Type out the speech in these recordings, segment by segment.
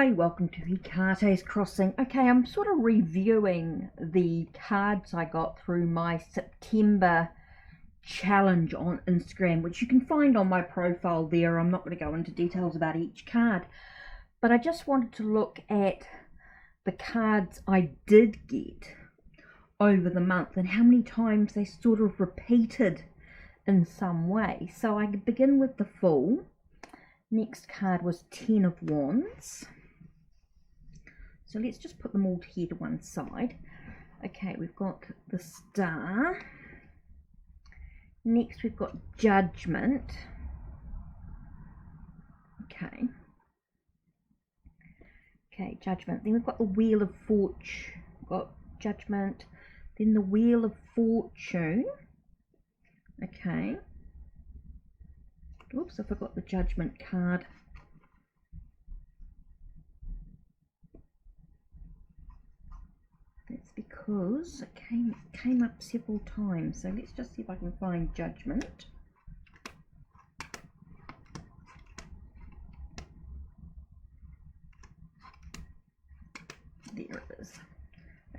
Hi, welcome to HeKate's Crossing. Okay, I'm sort of reviewing the cards I got through my September challenge on Instagram, which you can find on my profile there. I'm not going to go into details about each card, but I just wanted to look at the cards I did get over the month and how many times they sort of repeated in some way. So I begin with the Fool. Next card was Ten of Wands. So let's just put them all here to one side. Okay, we've got the Star. Next we've got Judgment. Okay. Okay, Judgment. Then we've got the Wheel of Fortune. Got Judgment. Then the Wheel of Fortune. Okay. Oops, I forgot the Judgment card. That's because it came up several times. So let's just see if I can find Judgment. There it is.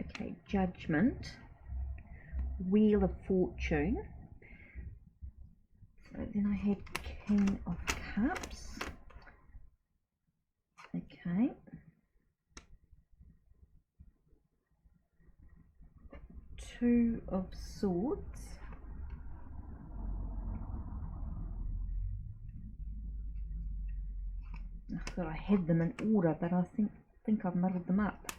Okay, Judgment. Wheel of Fortune. So then I had King of Cups. Okay. Two of Swords. I thought I had them in order, but I think I've muddled them up.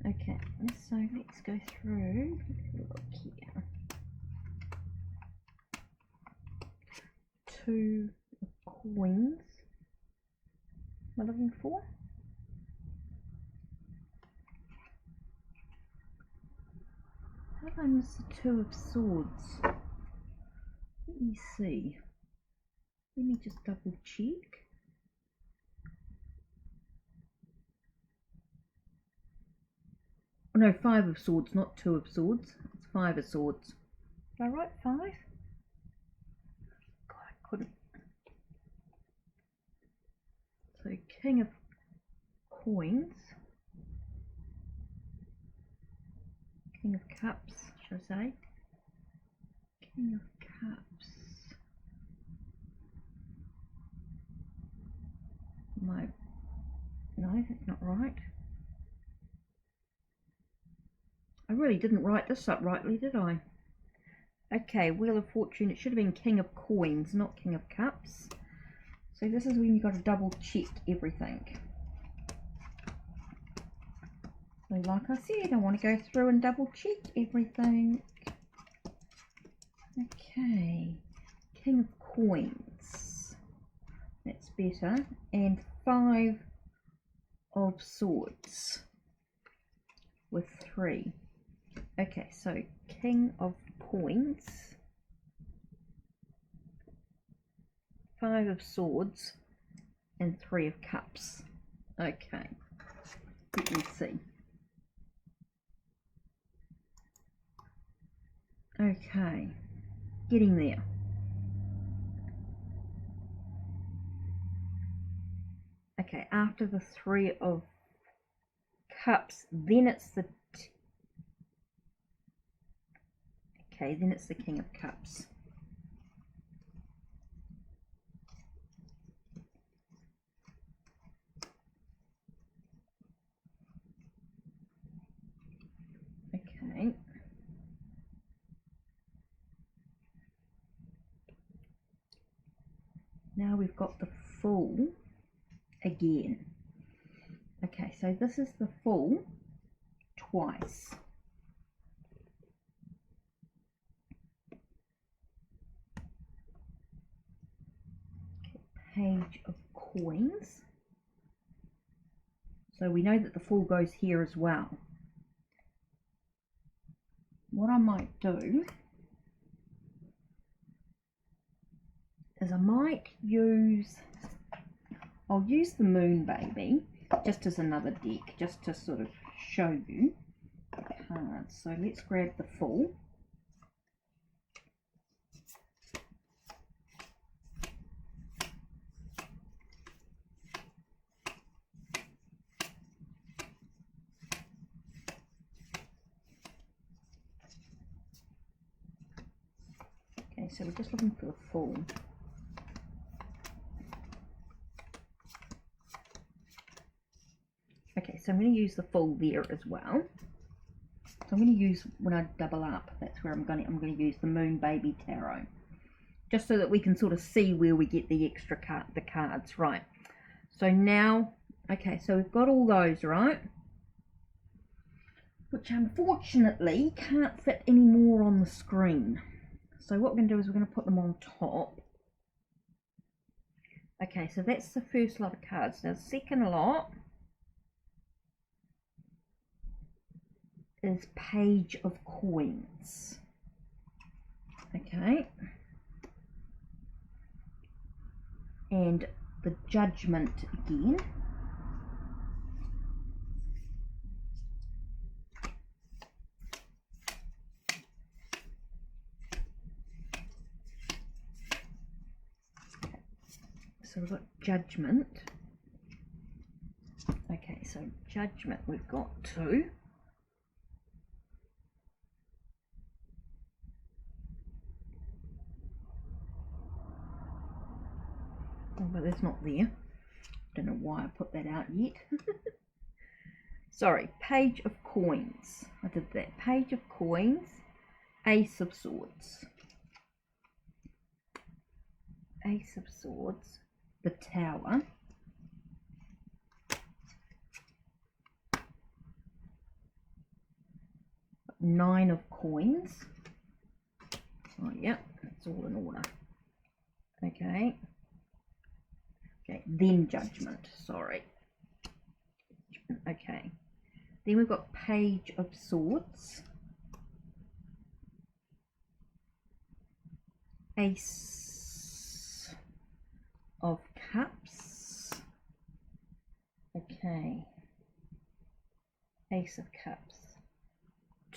Okay, so let's go through. Look here. Two of Coins. What am I looking for? How did I miss the Two of Swords? Let me see. Let me just double check. Oh, no, Five of Swords, not Two of Swords. It's Five of Swords. Did I write five? God, I couldn't. So King of Coins. King of Cups, should I say? King of Cups. No, that's not right. I really didn't write this up rightly, did I? Okay, Wheel of Fortune. It should have been King of Coins, not King of Cups. So this is when you've got to double check everything. So like I said, I want to go through and double check everything. Okay, King of Coins. That's better. And Five of Swords with three. Okay, so King of Coins, Five of Swords, and Three of Cups. Okay, let me see. Okay, getting there. Okay, after the Three of Cups, then it's the then it's the King of Cups. Okay. Now we've got the Fool again. Okay, so this is the Fool twice. Page of Coins. So we know that the Fool goes here as well. What I might do is I'll use the Moon Baby just as another deck, just to sort of show you the cards. So let's grab the Fool. so we're just looking for the full. Okay, so I'm going to use the full there as well. So I'm going to use, when I double up, that's where I'm going to use the Moon Baby Tarot, just so that we can sort of see where we get the extra cards, right? So now, okay, so we've got all those, right? Which unfortunately can't fit any more on the screen. So what we're going to do is we're going to put them on top. Okay, so that's the first lot of cards. Now the second lot is Page of Coins. Okay. And the Judgment again. So we've got Judgment. Okay, so Judgment we've got 2. Oh, but that's not there. Don't know why I put that out yet. Sorry, Page of Coins. I did that. Page of Coins, Ace of Swords. Ace of Swords, the Tower. Nine of Coins. Oh, yeah, it's all in order. Okay. Okay, then Judgment, sorry. Okay. Then we've got Page of Swords. Ace of Cups. Okay. Ace of Cups.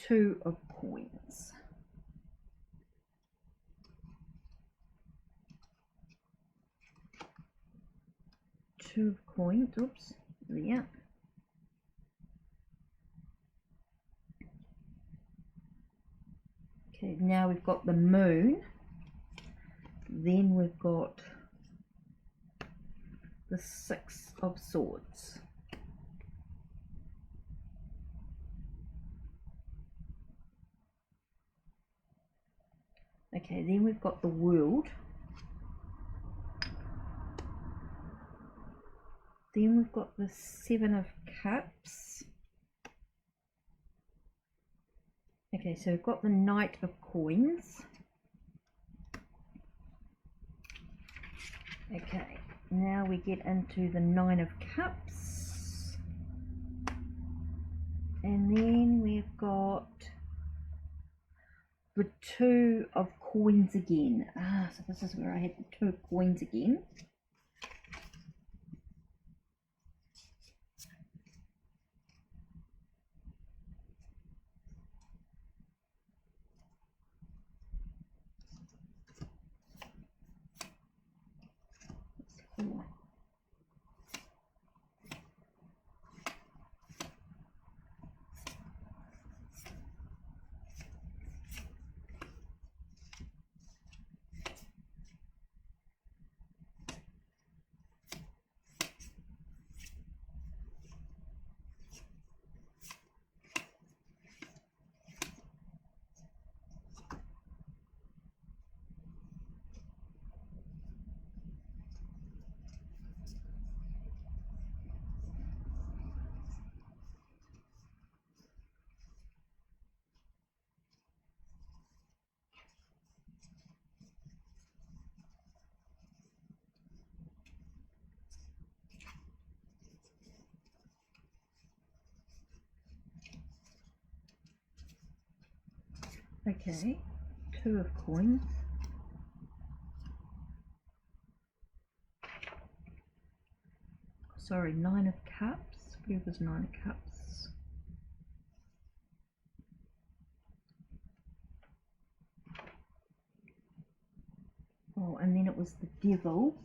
2 of Coins. Two of Coins, oops, yeah. Okay, now we've got the Moon. Then we've got the 6 of Swords. Okay, then we've got the World. Then we've got the 7 of Cups. Okay, so we've got the Knight of Coins. Okay, now we get into the 9 of Cups. And then we've got the 2 of Coins again. Ah, so this is where I had the 2 of Coins again. Okay, 2 of Coins. Sorry, 9 of Cups. Where was 9 of Cups? Oh, and then it was the Devil.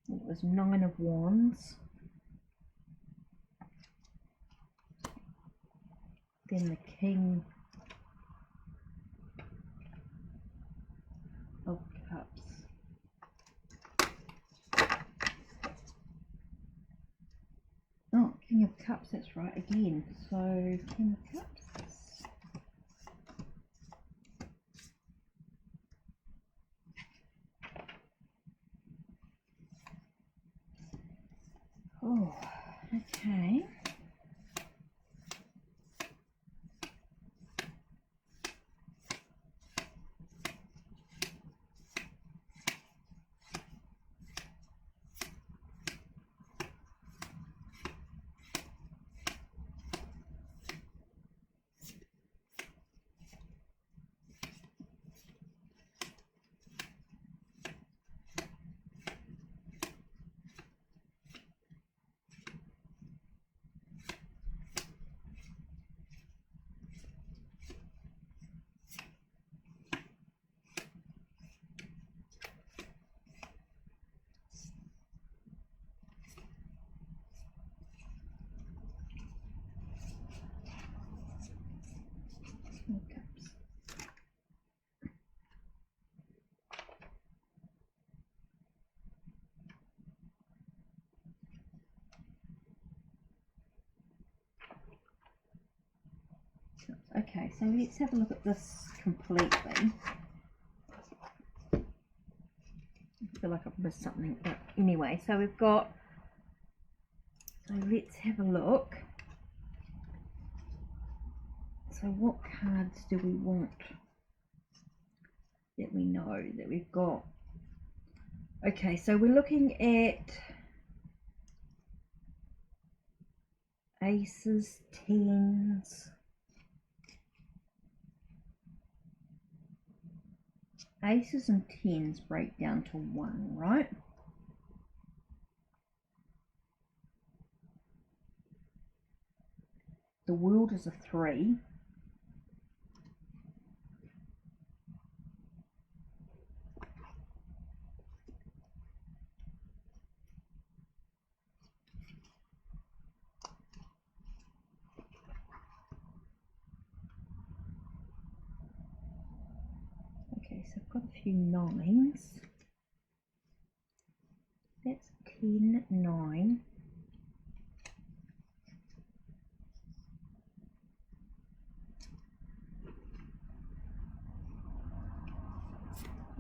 It was 9 of Wands. then the King of Cups. Oh, King of Cups, that's right again. So King of Cups. Oh, okay. Okay, so let's have a look at this completely. I feel like I've missed something, but anyway, so we've got, so let's have a look. So what cards do we want that we know that we've got? Okay, so we're looking at aces, tens, aces and tens break down to 1, right? The world is a 3. Okay, so I've got a few 9s. That's 10, 9.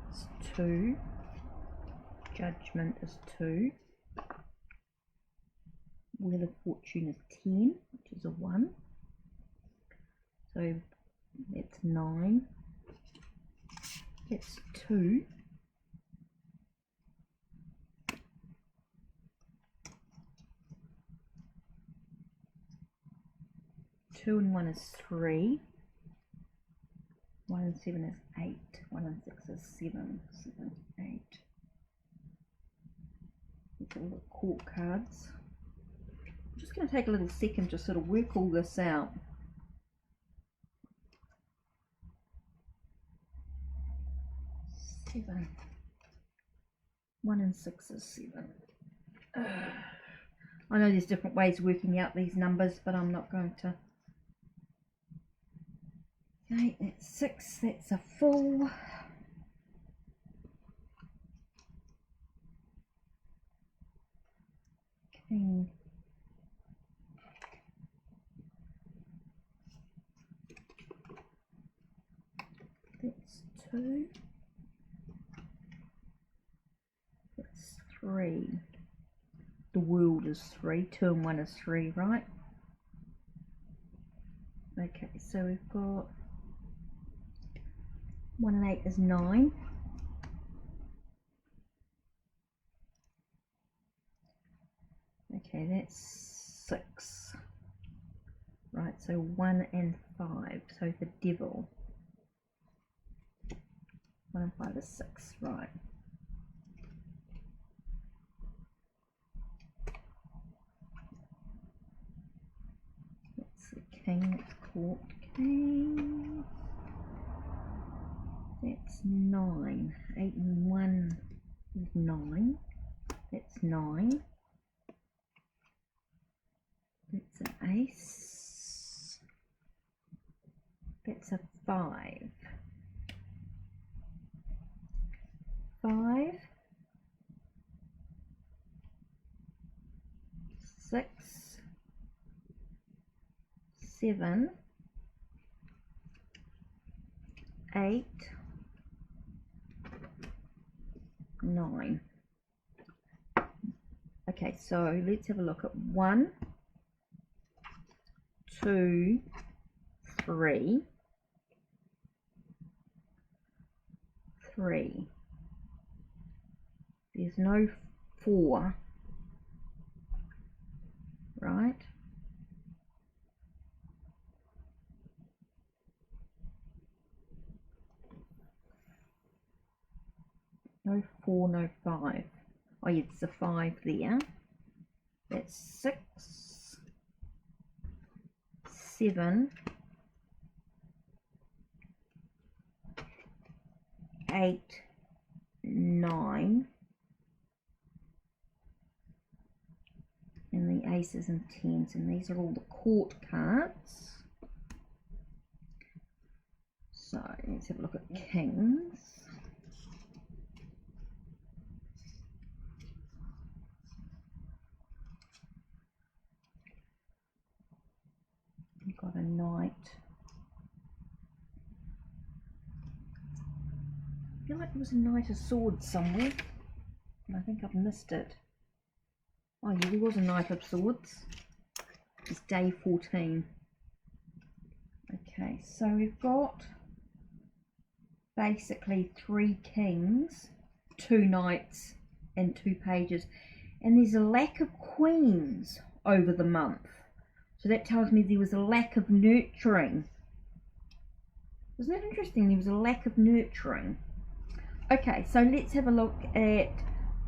It's 2. Judgment is 2. Wheel of Fortune is 10, which is a 1. So that's 9. That's 2. Two and 1 is 3. 1 and 7 is 8. 1 and 6 is 7. 7, 8. Look at all the court cards. I'm just going to take a little second to sort of work all this out. 7. 1 and 6 is 7. I know there's different ways of working out these numbers, but I'm not going to. Okay, that's 6. That's a full. King. That's 2. That's 3. The world is 3. 2 and 1 is 3, right? Okay, so we've got 1 and 8 is 9. Okay, that's 6. Right, so 1 and 5. So the devil. 1 and 5 is 6, right. That's the king, that's court king. That's 9. 8 and 1 is 9. That's 9. That's an ace. That's a 5. 5, 6, 7, 8, 9. Okay, so let's have a look at 1, 2, 3, 3. There's no 4, right? No 4, no 5. Oh, yeah, it's a 5 there. That's 6, 7, 8, 9. And the aces and tens, and these are all the court cards. So let's have a look at kings. We've got a knight. I feel like there was a knight of swords somewhere, and I think I've missed it. Oh yeah, there was a knight of swords. It's day 14. Okay, so we've got basically 3 kings, 2 knights and 2 pages, and there's a lack of queens over the month. So that tells me there was a lack of nurturing. Isn't that interesting? There was a lack of nurturing. Okay, so let's have a look at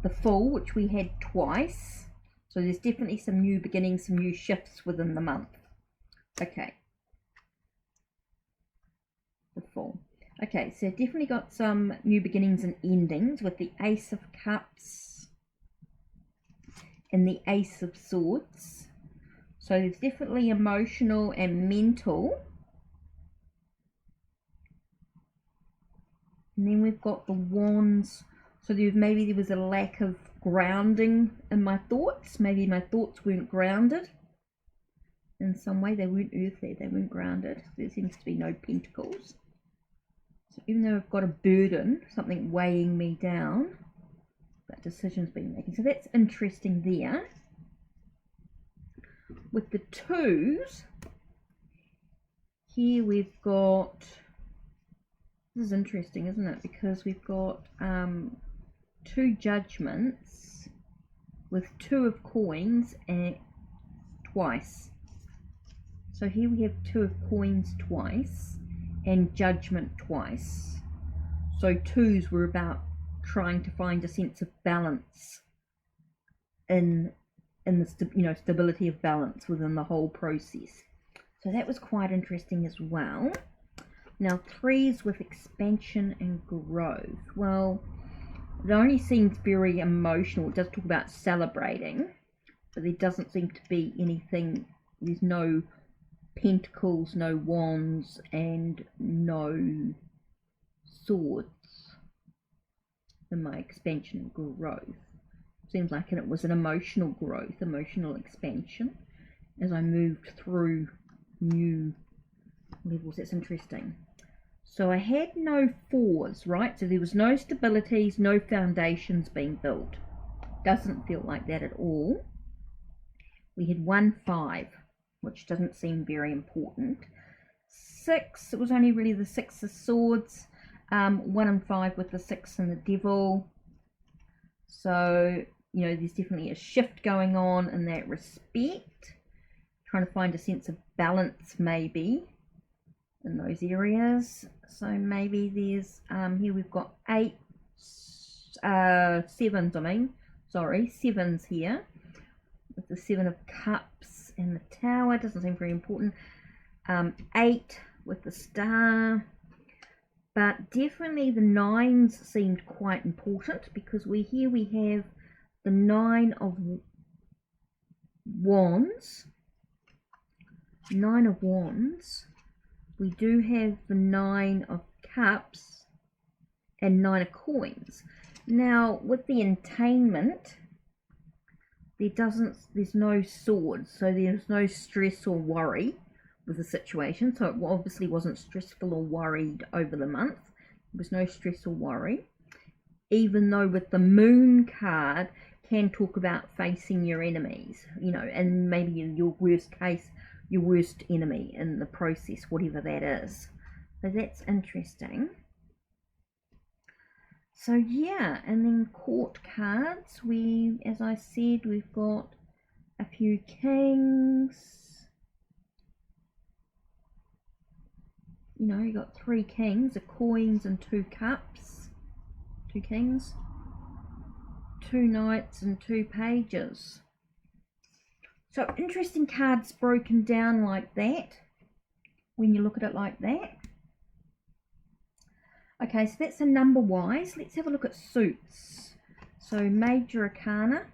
the full, which we had twice. So there's definitely some new beginnings, some new shifts within the month. Okay. The full. Okay, so definitely got some new beginnings and endings with the Ace of Cups and the Ace of Swords. So there's definitely emotional and mental. And then we've got the Wands. So maybe there was a lack of grounding in my thoughts. Maybe my thoughts weren't grounded. In some way, they weren't earthly, they weren't grounded. There seems to be no pentacles. So even though I've got a burden, something weighing me down, that decision's been making. So that's interesting there. With the 2s, here we've got, this is interesting, isn't it? Because we've got 2 judgments with 2 of coins and twice. So here we have 2 of coins twice and judgment twice. So 2s were about trying to find a sense of balance in the stability of balance within the whole process. So that was quite interesting as well. Now 3s with expansion and growth. Well, it only seems very emotional. It does talk about celebrating, but there doesn't seem to be anything. There's no pentacles, no wands, and no swords in my expansion and growth. Seems like it was an emotional growth, emotional expansion as I moved through new levels. That's interesting. So I had no 4s, right? So there was no stabilities, no foundations being built. Doesn't feel like that at all. We had 1 5, which doesn't seem very important. 6, it was only really the 6 of swords. 1 and 5 with the 6 and the devil. So, there's definitely a shift going on in that respect. Trying to find a sense of balance maybe in those areas. So maybe there's, here we've got 7s here. With the 7 of Cups and the Tower, doesn't seem very important. 8 with the Star. But definitely the 9s seemed quite important, because we have the 9 of Wands. 9 of Wands. we do have the 9 of cups and 9 of coins. Now with the entertainment, there's no swords, so there's no stress or worry with the situation. So it obviously wasn't stressful or worried over the month. There was no stress or worry. Even though with the moon card can talk about facing your enemies, you know, and maybe in your worst case, your worst enemy in the process, whatever that is. So that's interesting. So yeah, and then court cards, as I said, we've got a few kings. You know, you got 3 kings, a coins and 2 cups, 2 kings, 2 knights and 2 pages. So interesting cards broken down like that, when you look at it like that. Okay, so that's a number wise. Let's have a look at suits. So major arcana,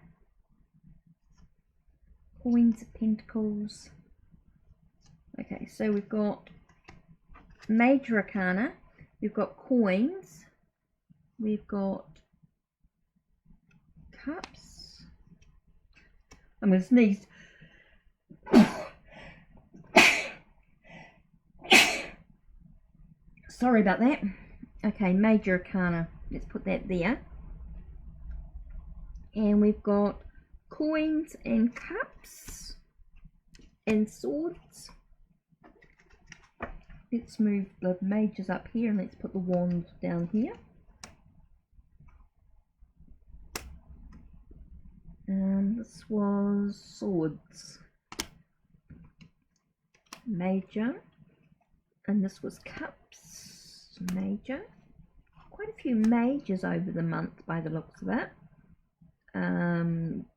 coins of pentacles. Okay, so we've got major arcana, we've got coins, we've got cups. I'm going to sneeze. Sorry about that. Okay, major arcana, let's put that there. And we've got coins and cups and swords. Let's move the majors up here and let's put the wands down here. And this was swords, major, and this was cups, major. Quite a few majors over the month by the looks of it.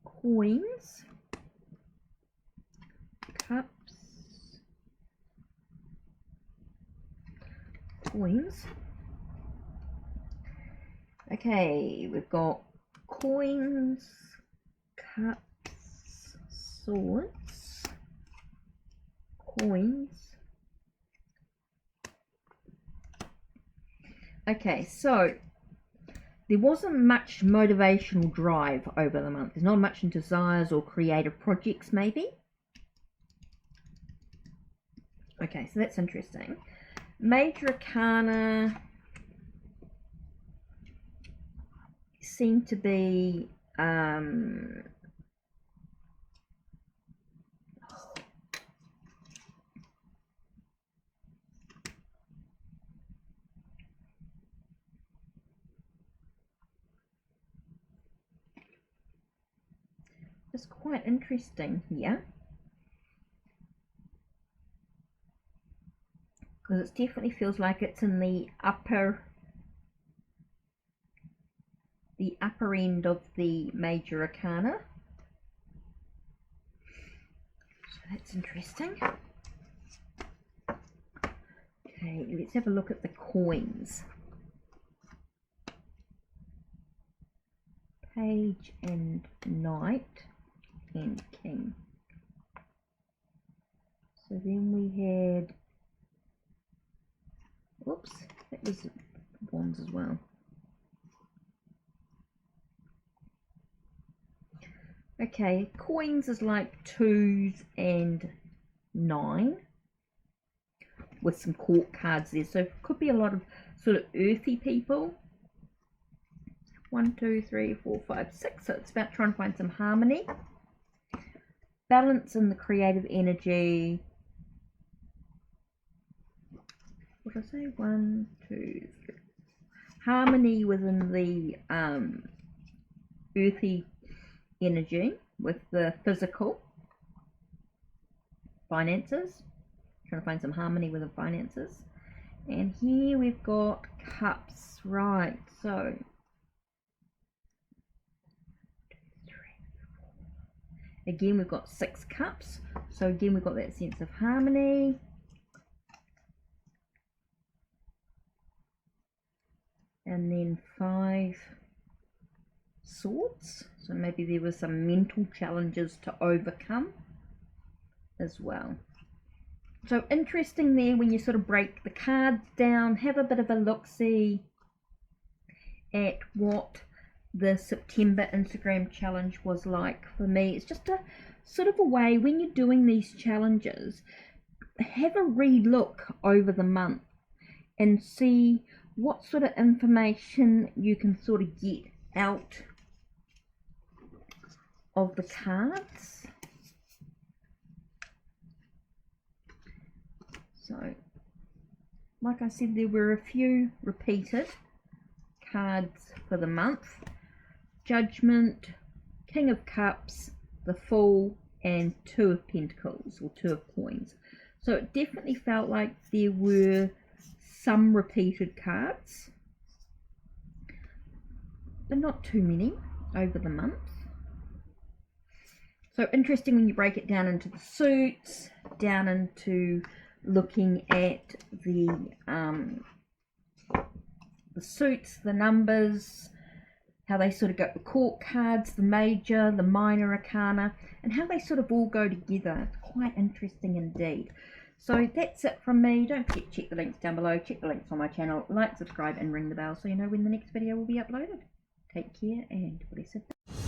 Coins, cups, coins. Okay, we've got coins, cups, swords, coins. Okay, so there wasn't much motivational drive over the month. There's not much in desires or creative projects, maybe. Okay, so that's interesting. Major arcana seem to be it's quite interesting here, because it definitely feels like it's in the upper end of the major arcana. So that's interesting. Okay, let's have a look at the coins. Page and knight and king. So then we had, whoops, that was wands as well. Okay, coins is like 2s and 9 with some court cards there. So it could be a lot of sort of earthy people. 1, 2, 3, 4, 5, 6. So it's about trying to find some harmony. Balance in the creative energy. What did I say? 1, 2, 3. Harmony within the earthy energy with the physical. Finances. Trying to find some harmony with the finances. And here we've got cups. Right, so again, we've got 6 cups. So again, we've got that sense of harmony. And then 5 swords. So maybe there were some mental challenges to overcome as well. So interesting there when you sort of break the cards down, have a bit of a look-see at what the September Instagram challenge was like for me. It's just a sort of a way when you're doing these challenges, have a re-look over the month and see what sort of information you can sort of get out of the cards. So, like I said, there were a few repeated cards for the month. Judgment, King of Cups, the Fool, and Two of Pentacles, or Two of Coins. So it definitely felt like there were some repeated cards, but not too many over the month. So interesting when you break it down into the suits, down into looking at the suits, the numbers, how they sort of go, the court cards, the major, the minor arcana, and how they sort of all go together. It's quite interesting indeed. So that's it from me. Don't forget to check the links down below, check the links on my channel, like, subscribe and ring the bell so you know when the next video will be uploaded. Take care and blessed.